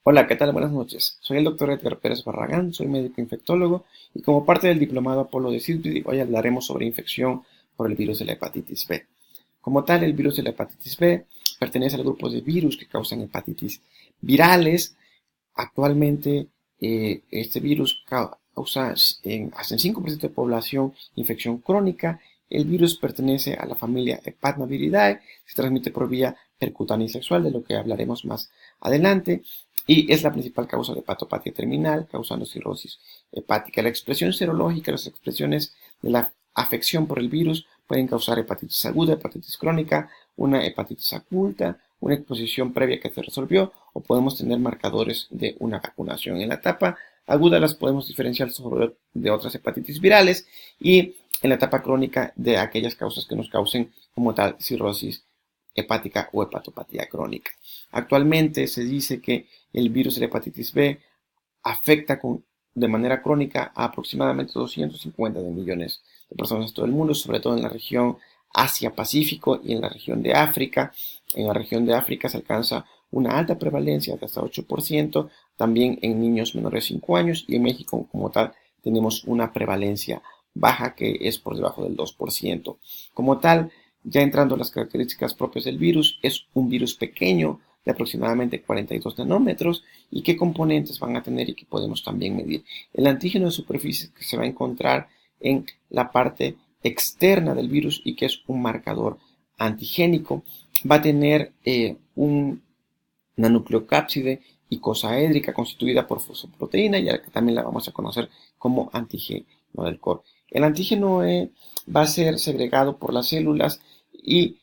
Hola, ¿qué tal? Buenas noches. Soy el doctor Edgar Pérez Barragán, soy médico infectólogo y como parte del diplomado Apolo de CISBD, hoy hablaremos sobre infección por el virus de la hepatitis B. Como tal, el virus de la hepatitis B pertenece al grupo de virus que causan hepatitis virales. Actualmente, este virus causa hasta en 5% de población infección crónica. El virus pertenece a la familia Hepatnaviridae, se transmite por vía percutánea y sexual, de lo que hablaremos más adelante, y es la principal causa de hepatopatía terminal, causando cirrosis hepática. La expresión serológica, las expresiones de la afección por el virus pueden causar hepatitis aguda, hepatitis crónica, una hepatitis oculta, una exposición previa que se resolvió, o podemos tener marcadores de una vacunación. En la etapa aguda las podemos diferenciar sobre de otras hepatitis virales y en la etapa crónica de aquellas causas que nos causen como tal cirrosis hepática o hepatopatía crónica. Actualmente se dice que el virus de la hepatitis B afecta de manera crónica a aproximadamente 250 millones de personas en todo el mundo, sobre todo en la región Asia-Pacífico y en la región de África. En la región de África se alcanza una alta prevalencia de hasta 8%, también en niños menores de 5 años, y en México como tal tenemos una prevalencia baja que es por debajo del 2%. Como tal, ya entrando a las características propias del virus, es un virus pequeño de aproximadamente 42 nanómetros y qué componentes van a tener y que podemos también medir. El antígeno de superficie que se va a encontrar en la parte externa del virus y que es un marcador antigénico, va a tener una nucleocápside icosaédrica constituida por fosfoproteína, y que también la vamos a conocer como antígeno del core. El antígeno va a ser segregado por las células y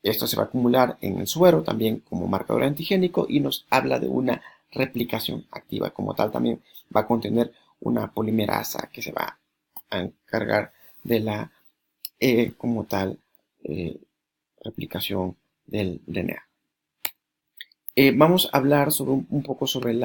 esto se va a acumular en el suero también como marcador antigénico y nos habla de una replicación activa. Como tal, también va a contener una polimerasa que se va a encargar de la, como tal, replicación del DNA. Vamos a hablar sobre un poco sobre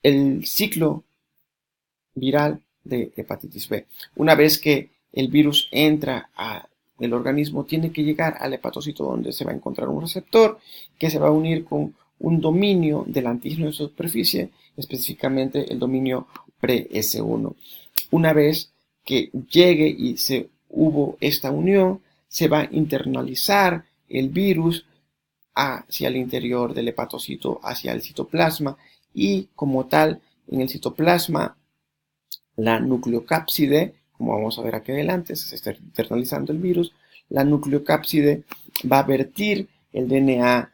el ciclo viral de hepatitis B. Una vez que el virus entra al organismo, tiene que llegar al hepatocito donde se va a encontrar un receptor que se va a unir con un dominio del antígeno de superficie, específicamente el dominio pre-S1. Una vez que llegue y se hubo esta unión, se va a internalizar el virus hacia el interior del hepatocito, hacia el citoplasma, y como tal, en el citoplasma la nucleocápside, como vamos a ver aquí adelante, se está internalizando el virus, la nucleocápside va a vertir el DNA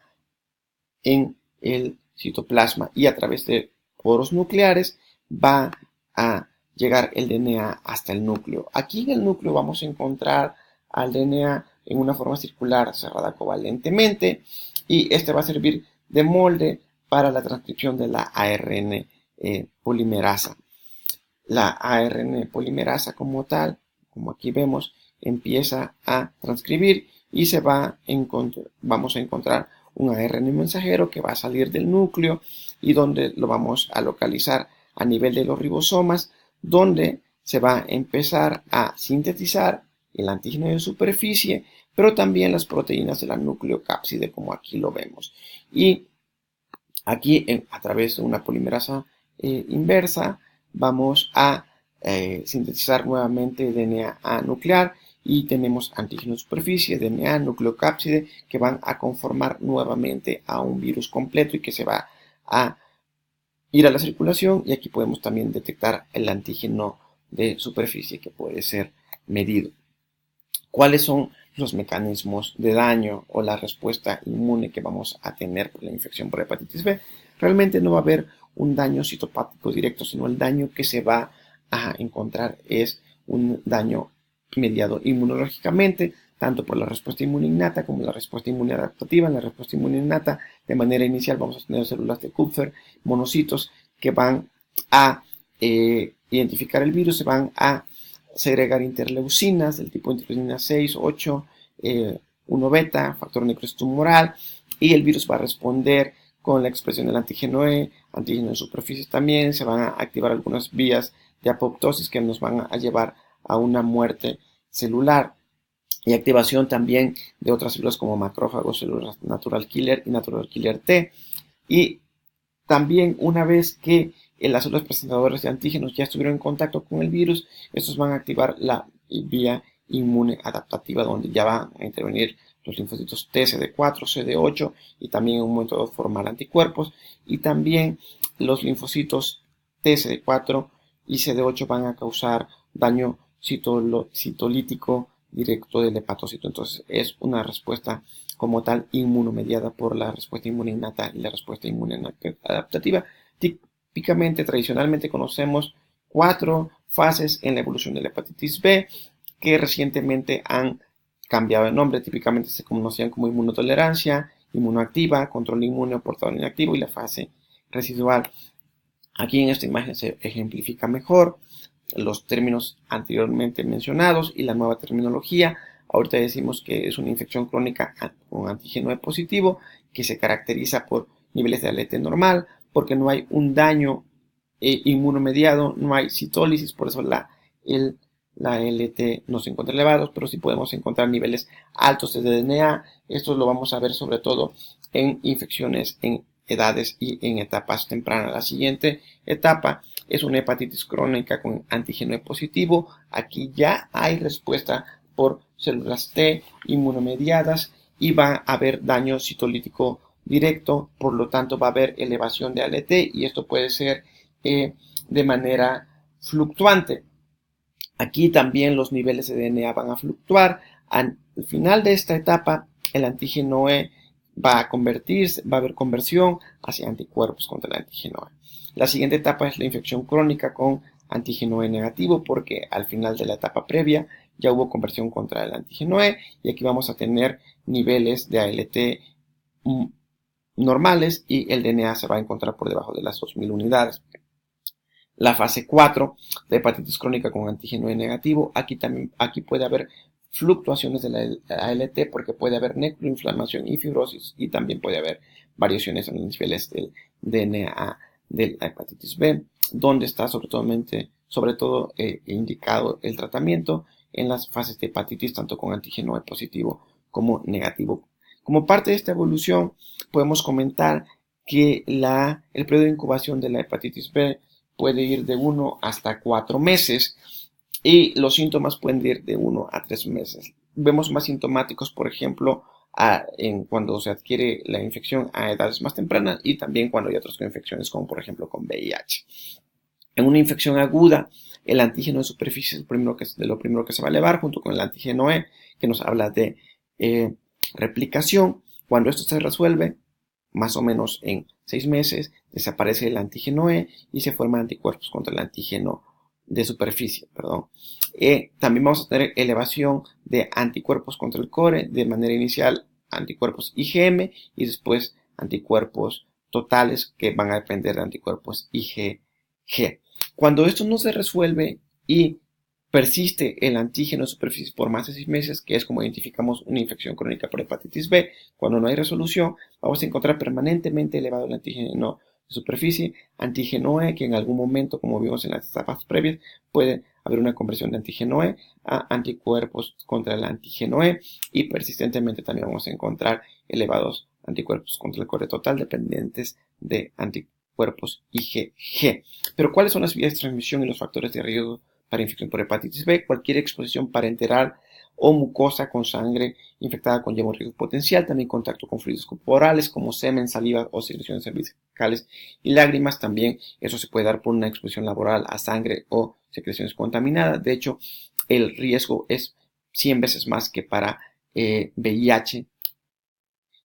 en el citoplasma y a través de poros nucleares va a llegar el DNA hasta el núcleo. Aquí en el núcleo vamos a encontrar al DNA en una forma circular cerrada covalentemente y este va a servir de molde para la transcripción de la ARN polimerasa. La ARN polimerasa como tal, como aquí vemos, empieza a transcribir y vamos a encontrar un ARN mensajero que va a salir del núcleo y donde lo vamos a localizar a nivel de los ribosomas, donde se va a empezar a sintetizar el antígeno de superficie, pero también las proteínas de la nucleocápside, como aquí lo vemos. Y aquí, a través de una polimerasa inversa, vamos a sintetizar nuevamente DNA nuclear y tenemos antígeno de superficie, DNA, nucleocápside, que van a conformar nuevamente a un virus completo y que se va a ir a la circulación, y aquí podemos también detectar el antígeno de superficie que puede ser medido. ¿Cuáles son los mecanismos de daño o la respuesta inmune que vamos a tener por la infección por hepatitis B? Realmente no va a haber un daño citopático directo, sino el daño que se va a encontrar es un daño mediado inmunológicamente, tanto por la respuesta inmune innata como la respuesta inmune adaptativa. En la respuesta inmune innata, de manera inicial, vamos a tener células de Kupffer, monocitos, que van a identificar el virus, se van a segregar interleucinas del tipo interleucina 6, 8, 1 beta, factor necrosis tumoral, y el virus va a responder con la expresión del antígeno E, antígeno de superficie también. Se van a activar algunas vías de apoptosis que nos van a llevar a una muerte celular y activación también de otras células como macrófagos, células natural killer y natural killer T. Y también una vez que las células presentadoras de antígenos ya estuvieron en contacto con el virus, estos van a activar la vía inmune adaptativa, donde ya van a intervenir los linfocitos T, CD4, CD8 y también en un momento dado formar anticuerpos, y también los linfocitos T, CD4 y CD8 van a causar daño citolítico directo del hepatocito. Entonces es una respuesta como tal inmunomediada por la respuesta inmune innata y la respuesta inmune adaptativa. Típicamente, tradicionalmente conocemos 4 fases en la evolución de la hepatitis B que recientemente han cambiado de nombre. Típicamente se conocían como inmunotolerancia, inmunoactiva, control inmune o portador inactivo y la fase residual. Aquí en esta imagen se ejemplifica mejor los términos anteriormente mencionados y la nueva terminología. Ahorita decimos que es una infección crónica con antígeno E positivo que se caracteriza por niveles de ALT normal, porque no hay un daño inmunomediado, no hay citólisis, por eso la LT no se encuentra elevados, pero sí podemos encontrar niveles altos de DNA. Esto lo vamos a ver sobre todo en infecciones en edades y en etapas tempranas. La siguiente etapa es una hepatitis crónica con antígeno E positivo. Aquí ya hay respuesta por células T inmunomediadas y va a haber daño citolítico directo, por lo tanto va a haber elevación de ALT y esto puede ser de manera fluctuante. Aquí también los niveles de DNA van a fluctuar. Al final de esta etapa, el antígeno E va a convertirse, va a haber conversión hacia anticuerpos contra el antígeno E. La siguiente etapa es la infección crónica con antígeno E negativo, porque al final de la etapa previa ya hubo conversión contra el antígeno E y aquí vamos a tener niveles de ALT normales y el DNA se va a encontrar por debajo de las 2000 unidades. La fase 4 de hepatitis crónica con antígeno E negativo, aquí puede haber fluctuaciones de la ALT porque puede haber necroinflamación y fibrosis y también puede haber variaciones en los niveles del DNA de la hepatitis B, donde está sobre todo indicado el tratamiento en las fases de hepatitis tanto con antígeno E positivo como negativo. Como parte de esta evolución podemos comentar que el periodo de incubación de la hepatitis B puede ir de 1 hasta 4 meses y los síntomas pueden ir de 1 a 3 meses. Vemos más sintomáticos, por ejemplo, cuando se adquiere la infección a edades más tempranas y también cuando hay otras infecciones como por ejemplo con VIH. En una infección aguda, el antígeno de superficie es lo primero que se va a elevar junto con el antígeno E, que nos habla de replicación. Cuando esto se resuelve, más o menos en 6 meses, desaparece el antígeno E y se forman anticuerpos contra el antígeno de superficie. También vamos a tener elevación de anticuerpos contra el core, de manera inicial anticuerpos IgM y después anticuerpos totales que van a depender de anticuerpos IgG. Cuando esto no se resuelve y persiste el antígeno de superficie por más de 6 meses, que es como identificamos una infección crónica por hepatitis B, cuando no hay resolución, vamos a encontrar permanentemente elevado el antígeno de superficie, antígeno E, que en algún momento, como vimos en las etapas previas, puede haber una conversión de antígeno E a anticuerpos contra el antígeno E, y persistentemente también vamos a encontrar elevados anticuerpos contra el core total dependientes de anticuerpos IgG. Pero ¿cuáles son las vías de transmisión y los factores de riesgo para infección por hepatitis B? Cualquier exposición parenteral o mucosa con sangre infectada conlleva un riesgo potencial, también contacto con fluidos corporales como semen, saliva o secreciones cervicales y lágrimas, también eso se puede dar por una exposición laboral a sangre o secreciones contaminadas. De hecho, el riesgo es 100 veces más que para VIH.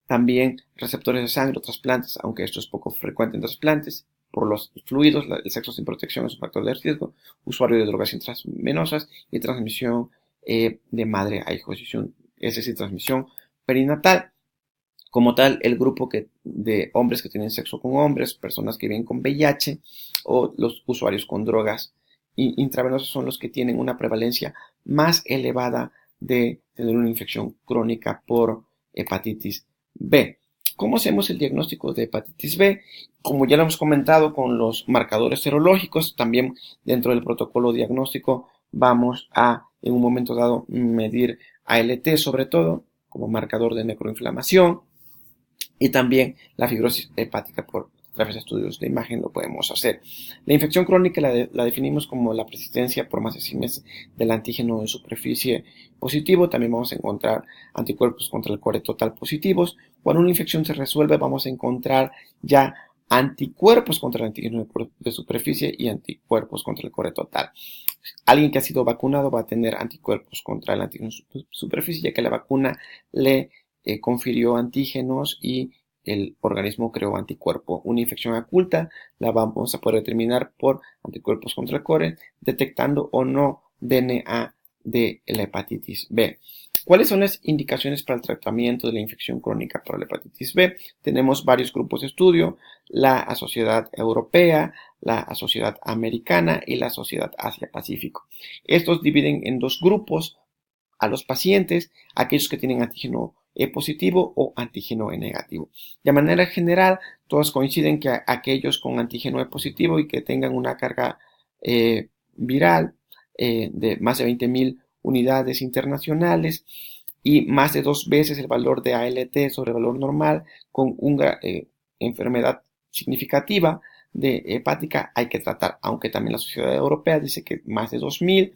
También receptores de sangre o trasplantes, aunque esto es poco frecuente en trasplantes, por los fluidos, el sexo sin protección es un factor de riesgo, usuario de drogas intravenosas y transmisión de madre a hijo, es decir, transmisión perinatal. Como tal, el grupo de hombres que tienen sexo con hombres, personas que viven con VIH o los usuarios con drogas intravenosas son los que tienen una prevalencia más elevada de tener una infección crónica por hepatitis B. ¿Cómo hacemos el diagnóstico de hepatitis B? Como ya lo hemos comentado con los marcadores serológicos, también dentro del protocolo diagnóstico vamos a, en un momento dado, medir ALT sobre todo, como marcador de necroinflamación. y también la fibrosis hepática por través de estudios de imagen lo podemos hacer. La infección crónica la definimos como la persistencia por más de 6 meses del antígeno de superficie positivo. También vamos a encontrar anticuerpos contra el core total positivos. Cuando una infección se resuelve, vamos a encontrar ya anticuerpos contra el antígeno de superficie y anticuerpos contra el core total. Alguien que ha sido vacunado va a tener anticuerpos contra el antígeno de superficie, ya que la vacuna le confirió antígenos y el organismo creó anticuerpo. Una infección oculta la vamos a poder determinar por anticuerpos contra el core, detectando o no DNA de la hepatitis B. ¿Cuáles son las indicaciones para el tratamiento de la infección crónica por la hepatitis B? Tenemos varios grupos de estudio, la Sociedad Europea, la Sociedad Americana y la Sociedad Asia-Pacífico. Estos dividen en dos grupos a los pacientes, aquellos que tienen antígeno E positivo o antígeno E negativo. De manera general, todos coinciden que aquellos con antígeno E positivo y que tengan una carga viral de más de 20.000 unidades internacionales y más de 2 veces el valor de ALT sobre el valor normal con una enfermedad significativa de hepática hay que tratar, aunque también la Sociedad Europea dice que más de 2.000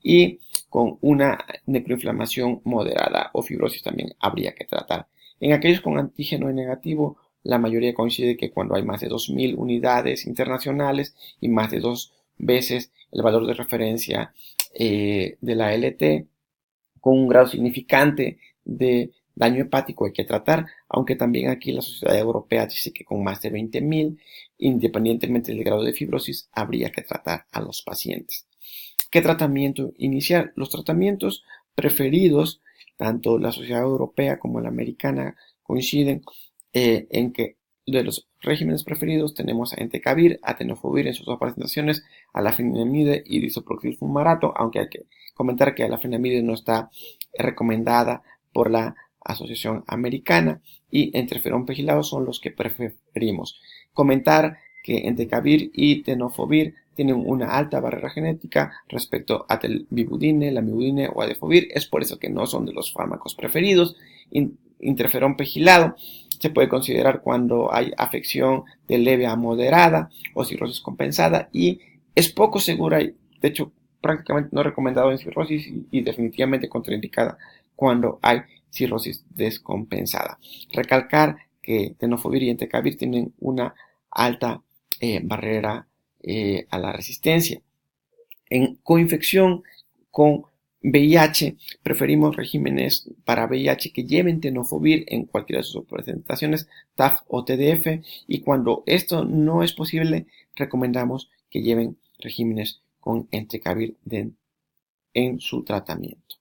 y con una necroinflamación moderada o fibrosis también habría que tratar. En aquellos con antígeno negativo, la mayoría coincide que cuando hay más de 2.000 unidades internacionales y más de 2 veces el valor de referencia de la LT, con un grado significante de daño hepático hay que tratar, aunque también aquí la Sociedad Europea dice que con más de 20.000, independientemente del grado de fibrosis, habría que tratar a los pacientes. ¿Qué tratamiento iniciar? Los tratamientos preferidos, tanto la Sociedad Europea como la Americana coinciden en que de los regímenes preferidos tenemos a entecavir, a tenofovir en sus dos presentaciones, a la fenamide y disoproxil fumarato, aunque hay que comentar que la fenamide no está recomendada por la Asociación Americana, y interferón pegilado son los que preferimos. Comentar que entecavir y tenofovir tienen una alta barrera genética respecto a telbibudine, lamivudine o adefovir, es por eso que no son de los fármacos preferidos. Interferón pegilado se puede considerar cuando hay afección de leve a moderada o cirrosis compensada y es poco segura, de hecho prácticamente no recomendado en cirrosis y definitivamente contraindicada cuando hay cirrosis descompensada. Recalcar que tenofovir y entecavir tienen una alta barrera a la resistencia. En coinfección con VIH, preferimos regímenes para VIH que lleven tenofovir en cualquiera de sus presentaciones, TAF o TDF, y cuando esto no es posible, recomendamos que lleven regímenes con entecavir en su tratamiento.